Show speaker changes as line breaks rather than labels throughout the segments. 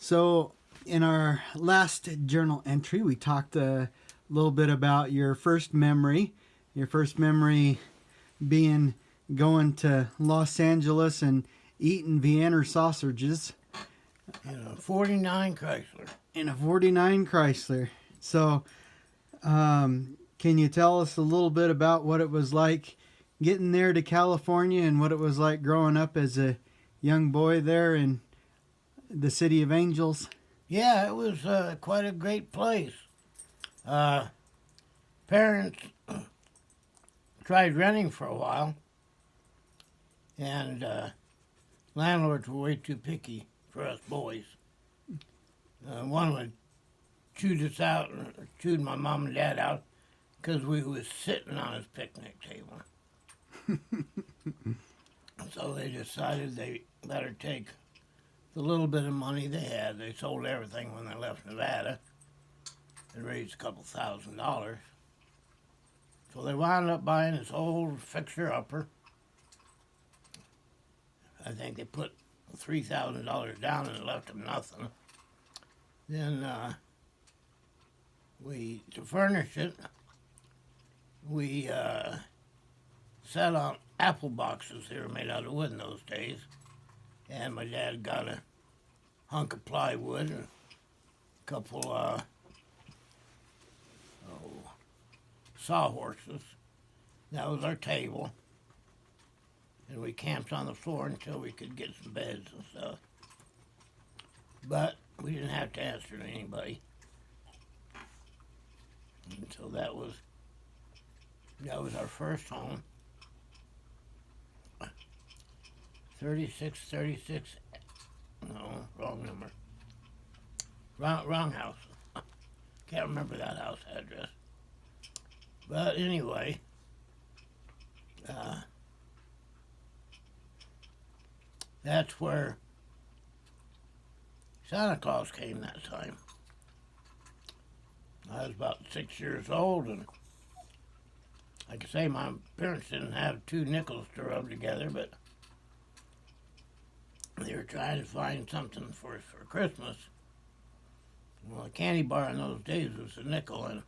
So, in our last journal entry, we talked a little bit about your first memory. Your first memory being going to Los Angeles and eating Vienna sausages
In a 49 Chrysler.
in a 49 Chrysler. So, can you tell us a little bit about what it was like getting there to California and what it was like growing up as a young boy there in the City of Angels?
Yeah, it was quite a great place. Parents tried renting for a while, and landlords were way too picky for us boys. One would chewed us out, or chewed my mom and dad out, because we was sitting on his picnic table. So they decided they better take the little bit of money they had. They sold everything when they left Nevada and raised a couple $1,000s. So they wound up buying this old fixer-upper. I think they put $3,000 down and it left them nothing. Then to furnish it, we sat on apple boxes. They were made out of wood in those days. And my dad got a hunk of plywood and a couple sawhorses. That was our table. And we camped on the floor until we could get some beds and stuff. But we didn't have to answer to anybody. And so that was our first home. 36, no, wrong number. Wrong house. Can't remember that house address. But anyway, that's where Santa Claus came that time. I was about 6 years old, and like I say, my parents didn't have two nickels to rub together, but they were trying to find something for us for Christmas. Well, a candy bar in those days was a nickel, and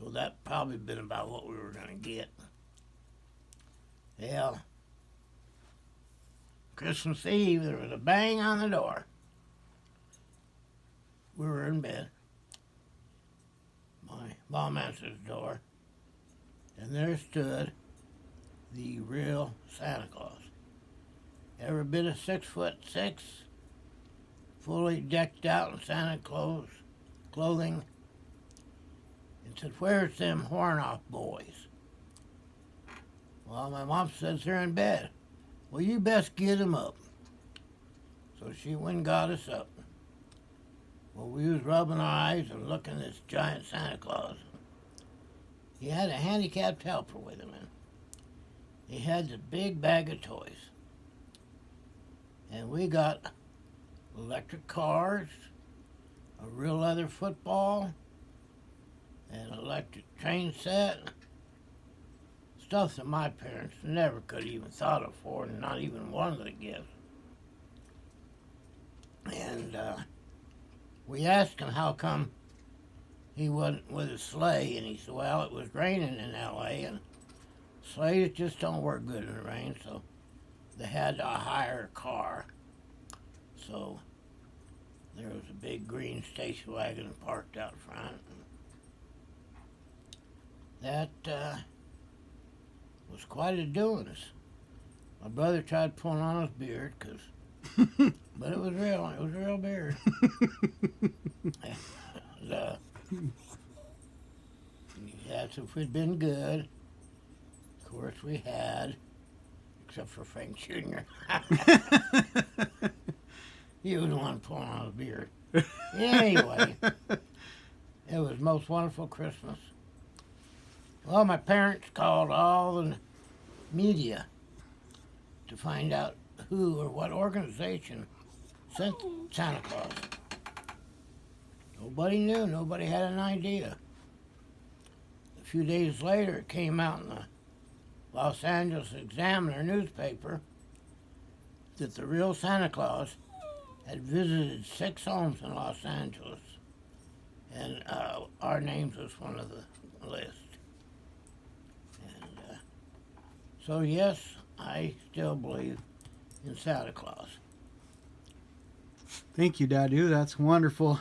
so that probably been about what we were going to get. Yeah. Christmas Eve, there was a bang on the door. We were in bed. My mom answered the door, and there stood the real Santa Claus. Every bit of 6'6", fully decked out in Santa Claus clothing, and said, "Where's them horn-off boys?" Well, my mom says they're in bed. Well, you best get them up. So she went and got us up. Well, we was rubbing our eyes and looking at this giant Santa Claus. He had a handicapped helper with him, and he had the big bag of toys. And we got electric cars, a real leather football, an electric train set, stuff that my parents never could even thought of for, and not even wanted to give. And we asked him how come he wasn't with a sleigh, and he said, well, it was raining in L.A., and sleighs just don't work good in the rain, so they had to hire a car. So there was a big green station wagon parked out front. That was quite a doings. My brother tried pulling on his beard, but it was a real beard. That's if we'd been good. Of course we had, except for Frank Jr. He was the one pulling on his beard. Anyway, it was the most wonderful Christmas. Well, my parents called all the media to find out who or what organization sent Santa Claus. Nobody knew. Nobody had an idea. A few days later, it came out in the Los Angeles Examiner newspaper that the real Santa Claus had visited 6 homes in Los Angeles, and our names was one of the list. And so, yes, I still believe in Santa Claus.
Thank you, Dadu. That's a wonderful,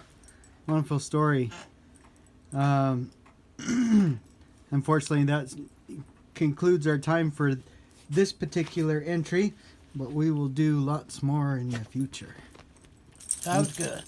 wonderful story. Um, Unfortunately, that concludes our time for this particular entry, but we will do lots more in the future.
Sounds good.